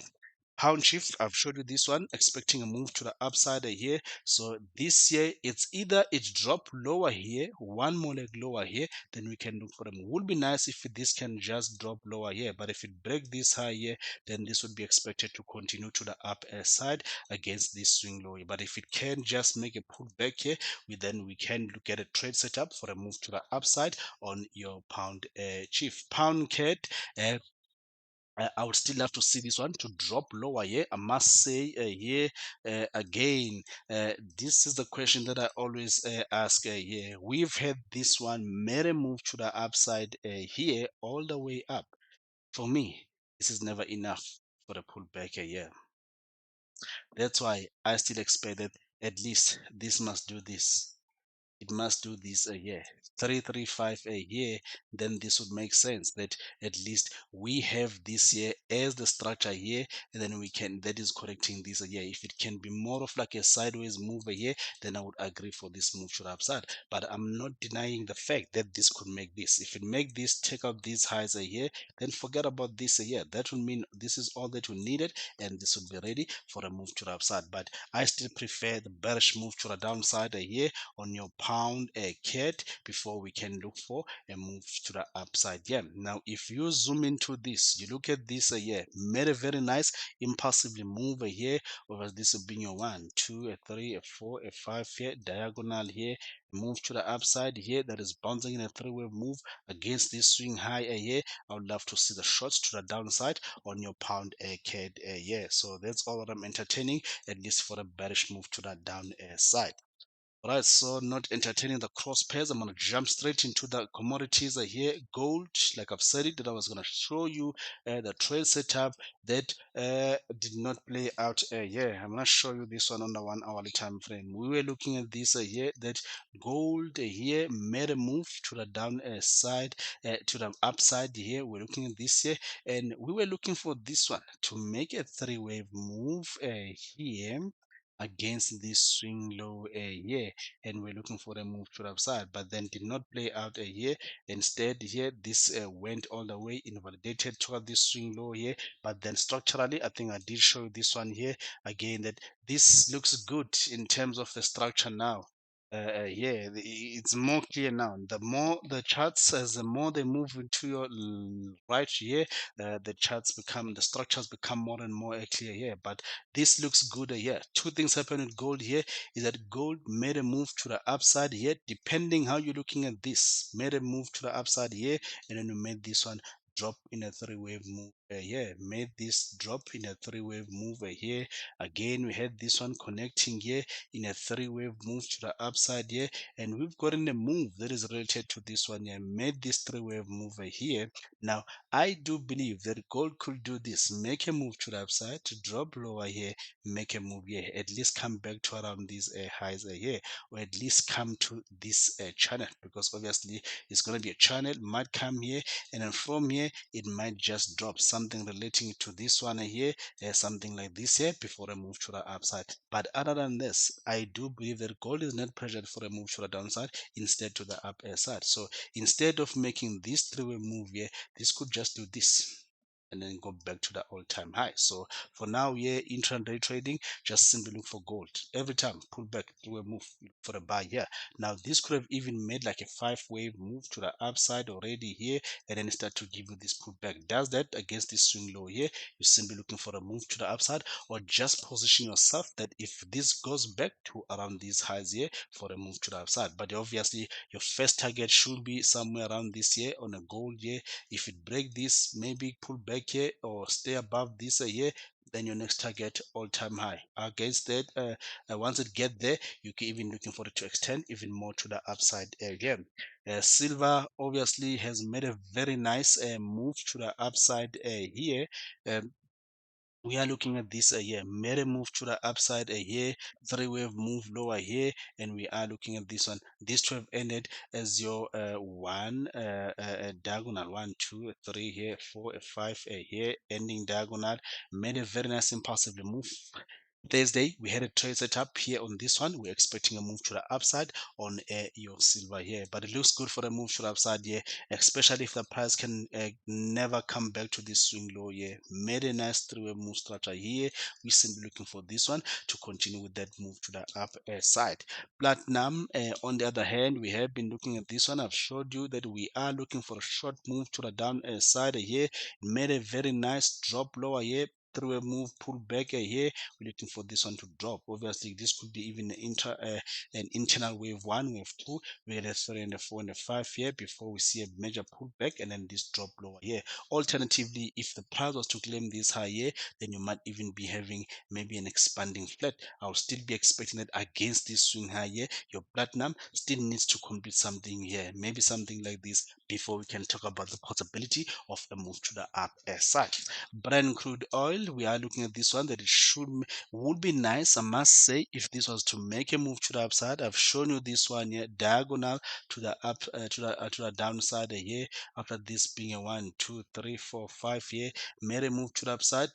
Pound shift, I've showed you this one, expecting a move to the upside here. So this year, it's either it drop lower here, one more leg lower here, then we can look for them. Would be nice if this can just drop lower here, but if it break this high here, then this would be expected to continue to the up side against this swing low. But if it can just make a pullback here, we can look at a trade setup for a move to the upside on your pound chief. Pound cat, I would still have to see this one to drop lower here. I must say here again, this is the question that I always ask here. We've had this one made a move to the upside here all the way up. For me, this is never enough for the pullback here. That's why I still expect that at least this must do this. It must do this a year, 335 a year. Then this would make sense that at least we have this year as the structure here, and then we can, that is correcting this a year. If it can be more of like a sideways move a year, then I would agree for this move to the upside. But I'm not denying the fact that this could make this. If it make this take out these highs a year, then forget about this a year. That would mean this is all that we needed, and this would be ready for a move to the upside. But I still prefer the bearish move to the downside a year on your pound a cat before we can look for a move to the upside. Yeah, now if you zoom into this, you look at this here, made a very nice impulsively move here over this being your 1 2 a 3 a 4 a 5 here, diagonal here, move to the upside here, that is bouncing in a three-wave move against this swing high here. I would love to see the shots to the downside on your pound a cat yeah. So that's all that I'm entertaining, at least for a bearish move to the down side. Right, so not entertaining the cross pairs. I'm gonna jump straight into the commodities here. Gold, like I've said it, that I was gonna show you the trade setup that did not play out here. I'm gonna show you this one on the 1 hourly time frame. We were looking at this here, that gold here made a move to the down side, to the upside here. We're looking at this here, and we were looking for this one to make a three-wave move here against this swing low a year, and we're looking for a move to the upside, but then did not play out a year. Instead here this went all the way invalidated toward this swing low here, but then structurally I think I did show you this one here again, that this looks good in terms of the structure now. Yeah, it's more clear now. The more the charts, as the more they move into your right here, the charts become, the structures become more and more clear here. But this looks good here. Two things happen with gold here is that gold made a move to the upside here, depending how you're looking at this, made a move to the upside here, and then we made this one drop in a three-wave move here, made this drop in a three-wave move here. Again, we had this one connecting here in a three-wave move to the upside here, and we've gotten a move that is related to this one here, made this three-wave move here. Now I do believe that gold could do this, make a move to the upside, to drop lower here, make a move here, at least come back to around these highs here, or at least come to this channel, because obviously it's going to be a channel, might come here, and then from here it might just drop something relating to this one here, something like this here, before a move to the upside. But other than this, I do believe that gold is not pressured for a move to the downside, instead to the up side. So instead of making this three-way move here, this could just do this and then go back to the all-time high. So for now, yeah, intraday trading, just simply look for gold. Every time pull back to a move, look for a buy here. Now this could have even made like a five-wave move to the upside already here, and then start to give you this pullback. Does that against this swing low here, you're simply looking for a move to the upside, or just position yourself that if this goes back to around these highs here, for a move to the upside. But obviously your first target should be somewhere around this here on a gold here. If it break this, maybe pull back here or stay above this here, then your next target all-time high. Against that, once it get there, you can even looking for it to extend even more to the upside again. Silver obviously has made a very nice move to the upside here. Um, we are looking at this here, made a move to the upside here, three-wave move lower here, and we are looking at this one. This to have ended as your one diagonal, 1 2 3 here, 4 5 here, ending diagonal, made a very nice impulsive move Thursday, we had a trade set up here on this one. We're expecting a move to the upside on your silver here, but it looks good for a move to the upside here, especially if the price can never come back to this swing low here. Made a nice three-way move structure here. We're simply looking for this one to continue with that move to the up side. Platinum, on the other hand, we have been looking at this one. I've showed you that we are looking for a short move to the down side here. It made a very nice drop lower here, through a move, pull back here. We're looking for this one to drop. Obviously, this could be even an internal wave one, wave two. We had a three and a four and a five here before we see a major pullback and then this drop lower here. Alternatively, if the price was to claim this high here, then you might even be having maybe an expanding flat. I'll still be expecting that against this swing high here, your platinum still needs to complete something here, maybe something like this, before we can talk about the possibility of a move to the up side. Brent crude oil, we are looking at this one that it would be nice, I must say, if this was to make a move to the upside. I've shown you this one here, diagonal to the up to the downside here, after this being a 1 2 3 4 5 here, made a move to the upside,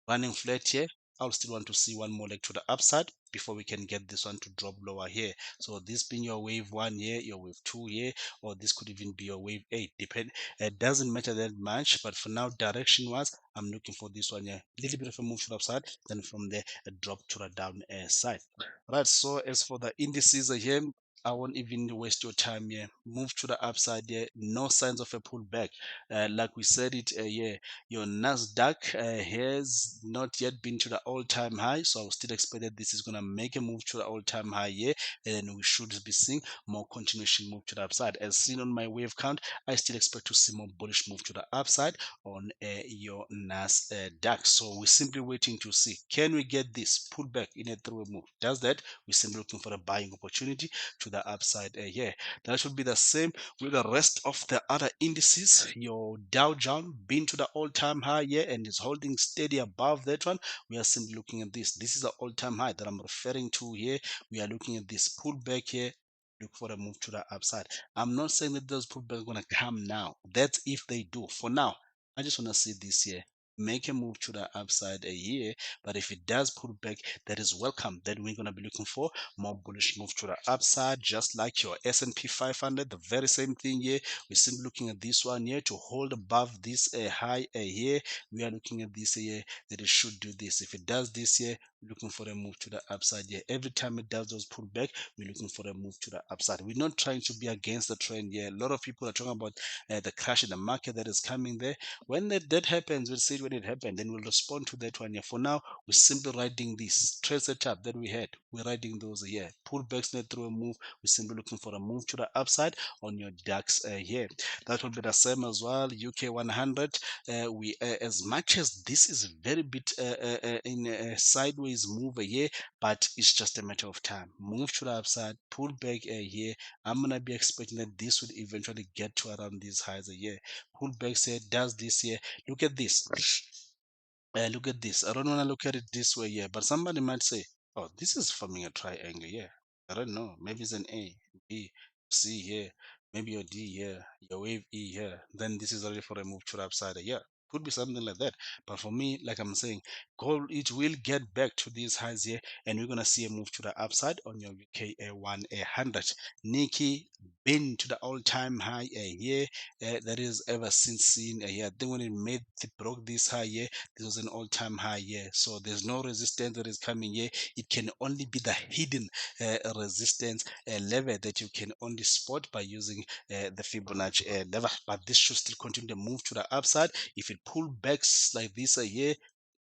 running flat here. I'll still want to see one more leg to the upside before we can get this one to drop lower here. So this being your wave one here, your wave two here, or this could even be your wave eight. Depend. It doesn't matter that much, but for now, direction wise, I'm looking for this one here. A little bit of a move to the upside, then from there a drop to the down side. Right. So as for the indices here, I won't even waste your time here. Move to the upside here. No signs of a pullback. Like we said it here, your Nasdaq has not yet been to the all-time high, so I will still expect that this is going to make a move to the all-time high here, and then we should be seeing more continuation move to the upside. As seen on my wave count, I still expect to see more bullish move to the upside on your Nasdaq. So we're simply waiting to see, can we get this pullback in a three-way move? Does that? We're simply looking for a buying opportunity to the upside here. That should be the same with the rest of the other indices. Your Dow Jones been to the all-time high here and is holding steady above that one. We are simply looking at this. This is the all-time high that I'm referring to here. We are looking at this pullback here. Look for a move to the upside. I'm not saying that those pullbacks are going to come now. That's if they do. For now, I just want to see this here make a move to the upside a year, but if it does pull back, that is welcome. Then we're going to be looking for more bullish move to the upside, just like your S&P 500. The very same thing here. We're simply looking at this one here to hold above this high here. We are looking at this here that it should do this. If it does this here, we're looking for a move to the upside here. Every time it does those pullback, we're looking for a move to the upside. We're not trying to be against the trend here. A lot of people are talking about the crash in the market that is coming there. When that happens, we'll see it when it happens, then we'll respond to that one here. For now, we're simply riding this trade setup that we had. We're riding those here. Pullbacks net through a move. We're simply looking for a move to the upside on your DAX here. That will be the same as well. UK 100. We as much as this is very bit in a sideways move here, but it's just a matter of time. Move to the upside, pull back here. I'm gonna be expecting that this would eventually get to around these highs here. Pull back here, does this here. Look at this. Look at this. I don't want to look at it this way here, but somebody might say, oh, this is forming a triangle here. I don't know. Maybe it's an A, B, C here, maybe your D here, your wave E here. Then this is already for a move to the upside here. Could be something like that. But for me, like I'm saying, gold, it will get back to these highs here, and we're going to see a move to the upside on your UK 100. Nikki been to the all-time high here. That is ever since seen here. I think when it broke this high here, this was an all-time high here. So there's no resistance that is coming here. It can only be the hidden resistance level that you can only spot by using the Fibonacci level. But this should still continue to move to the upside. If it pull backs like this here,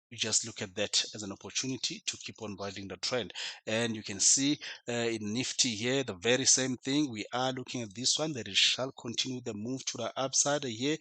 you just look at that as an opportunity to keep on riding the trend. And you can see in Nifty here, the very same thing. We are looking at this one that it shall continue the move to the upside here,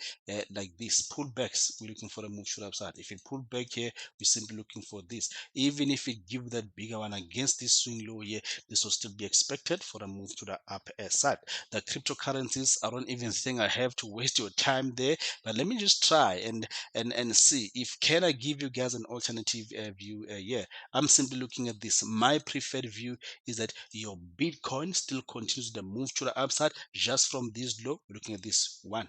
like this pullbacks. We're looking for a move to the upside. If it pull back here, we're simply looking for this. Even if it give that bigger one against this swing low here, this will still be expected for a move to the upper side. The cryptocurrencies, I don't even think I have to waste your time there, but let me just try and see if can I give you guys an alternative view. Yeah, I'm simply looking at this. My preferred view is that your Bitcoin still continues the move to the upside just from this low. We're looking at this 1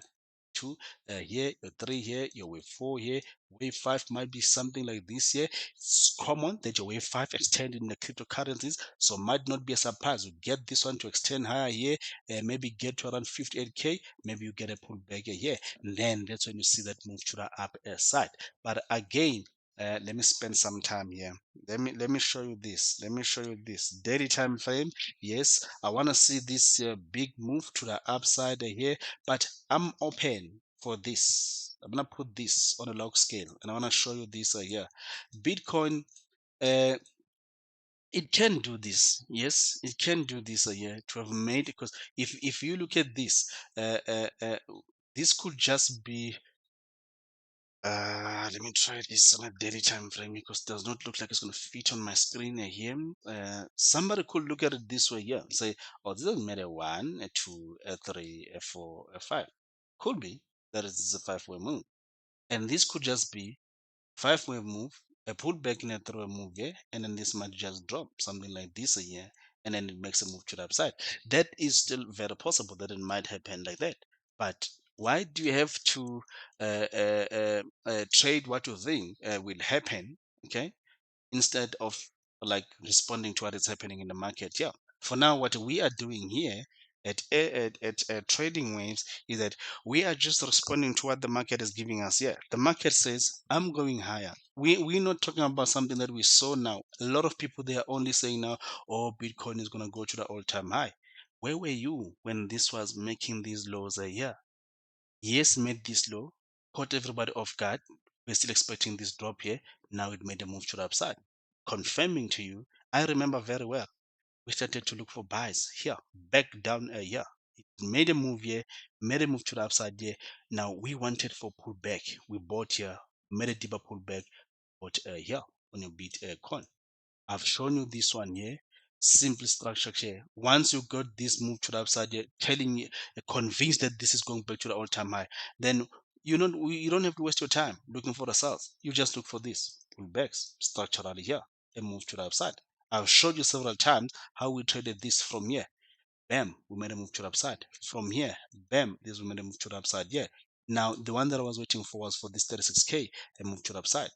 2 here, your 3 here, your wave 4 here. Wave 5 might be something like this here. It's common that your wave 5 extend in the cryptocurrencies, so might not be a surprise. You get this one to extend higher here, and maybe get to around 58k. Maybe you get a pullback here, and then that's when you see that move to the up side. But again, let me spend some time here. Let me show you this. Let me show you this daily time frame. Yes, I want to see this big move to the upside here, but I'm open for this. I'm gonna put this on a log scale, and I want to show you this here. Bitcoin, uh, it can do this. Yes, it can do this here to have made, because if you look at this, this could just be. Let me try this on a daily time frame, because it does not look like it's going to fit on my screen here. Somebody could look at it this way here and say, oh, this doesn't matter, 1, a 2, a 3, a 4, a 5. Could be that it's a 5-way move. And this could just be 5-way move, a pullback in a 3-way move here, and then this might just drop something like this a year, and then it makes a move to the upside. That is still very possible that it might happen like that. But why do you have to trade what you think will happen? Okay, instead of like responding to what is happening in the market. Yeah. For now, what we are doing here at Trading Waves is that we are just responding to what the market is giving us. Yeah. The market says, I'm going higher. We're not talking about something that we saw now. A lot of people, they are only saying now, oh, Bitcoin is going to go to the all-time high. Where were you when this was making these lows a year? Yes, made this low, caught everybody off guard. We're still expecting this drop here. Now it made a move to the upside. Confirming to you, I remember very well. We started to look for buys here, back down a year. It made a move here, made a move to the upside here. Now we wanted for pullback. We bought here, made a deeper pullback, bought here on your Bitcoin. I've shown you this one here. Simple structure here. Once you got this move to the upside, you're telling you, convinced that this is going back to the all-time high, then you don't have to waste your time looking for the sales. You just look for this pullbacks structurally here and move to the upside. I've showed you several times how we traded this from here. Bam, we made a move to the upside. From here, bam, this we made a move to the upside. Yeah. Now the one that I was waiting for was for this 36k and move to the upside.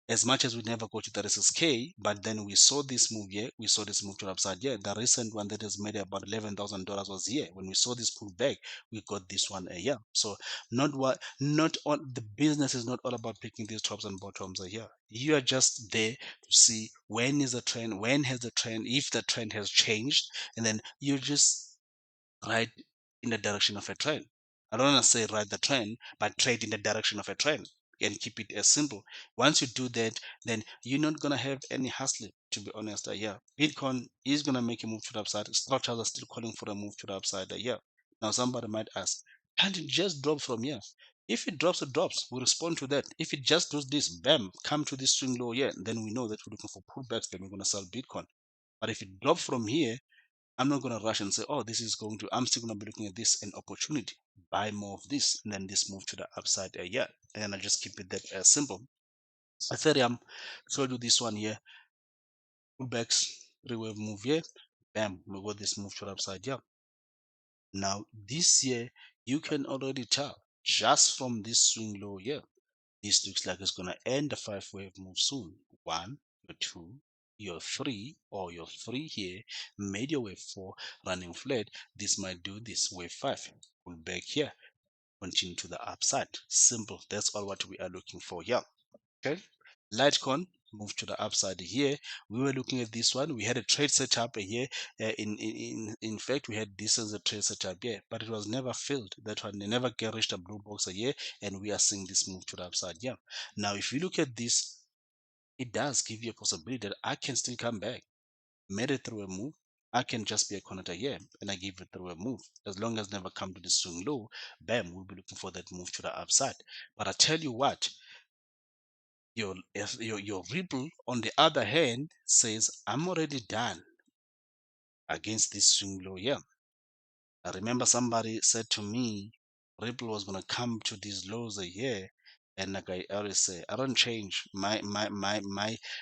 As much as we never go to 36k, but then we saw this move here, we saw this move to the upside. Yeah, the recent one that has made about $11,000 was here. When we saw this pullback, we got this one here. So not all the business is not all about picking these tops and bottoms here. You are just there to see when is the trend, when has the trend, if the trend has changed, and then you just ride in the direction of a trend. I don't want to say ride the trend, but trade in the direction of a trend and keep it as simple. Once you do that, then you're not gonna have any hustling. To be honest, yeah, Bitcoin is gonna make a move to the upside. Structures are still calling for a move to the upside. Yeah. Now somebody might ask, can't it just drop from here? If it drops, it drops. We respond to that. If it just does this, bam, come to this swing low here, then we know that we're looking for pullbacks. Then we're gonna sell Bitcoin. But if it drops from here, I'm not going to rush and say, oh, this is going to, I'm still going to be looking at this an opportunity, buy more of this, and then this move to the upside a year. And I just keep it that simple. Ethereum, showed you this one here, pullbacks, three-wave move here, bam, we got this move to the upside here. Now, this year, you can already tell just from this swing low here, this looks like it's going to end the 5-wave move soon. 1, your 2, your 3, or your 3 here, made your wave 4 running flat. This might do this wave 5. Pull back here, continue to the upside. Simple. That's all what we are looking for here. Okay. Litecoin move to the upside here. We were looking at this one. We had a trade setup here. In fact, we had this as a trade setup here, but it was never filled. That one, they never reached a blue box here, and we are seeing this move to the upside here. Now, if you look at this, it does give you a possibility that I can still come back, made it through a move. I can just be a connector here, and I give it through a move. As long as never come to the swing low, bam, we'll be looking for that move to the upside. But I tell you what, your Ripple, on the other hand, says, I'm already done against this swing low here. I remember somebody said to me, Ripple was going to come to these lows a year, And like I always say, I don't change my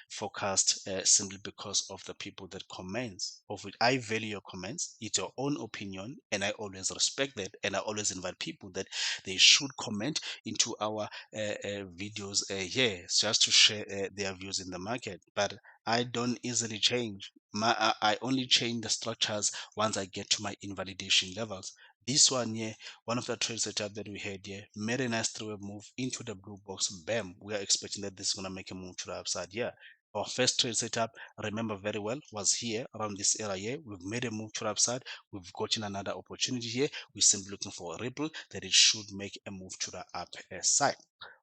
forecast simply because of the people that comments. Of which I value your comments. It's your own opinion, and I always respect that. And I always invite people that they should comment into our videos here, just to share their views in the market. But I don't easily change. I only change the structures once I get to my invalidation levels. This one here, one of the trade setup that we had here, made a nice three-way move into the blue box. Bam! We are expecting that this is gonna make a move to the upside. Yeah. Our first trade setup, remember very well, was here around this area here. We've made a move to the upside. We've gotten another opportunity here. We're simply looking for a ripple that it should make a move to the upper side.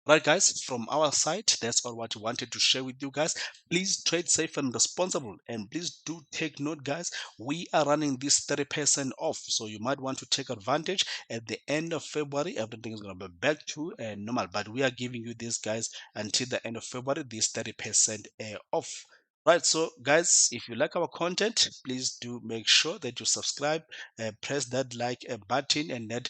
Right, guys, from our side, that's all what we wanted to share with you guys. Please trade safe and responsible, and please do take note, guys. We are running this 30% off, so you might want to take advantage. At the end of February, everything is going to be back to normal, but we are giving you this, guys, until the end of February, this 30% off. Right, so guys, if you like our content, please do make sure that you subscribe, press that like button, and that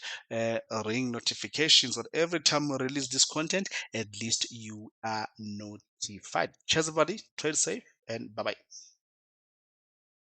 ring notifications. So every time we release this content, at least you are notified. Cheers, everybody. Trade safe, and bye bye.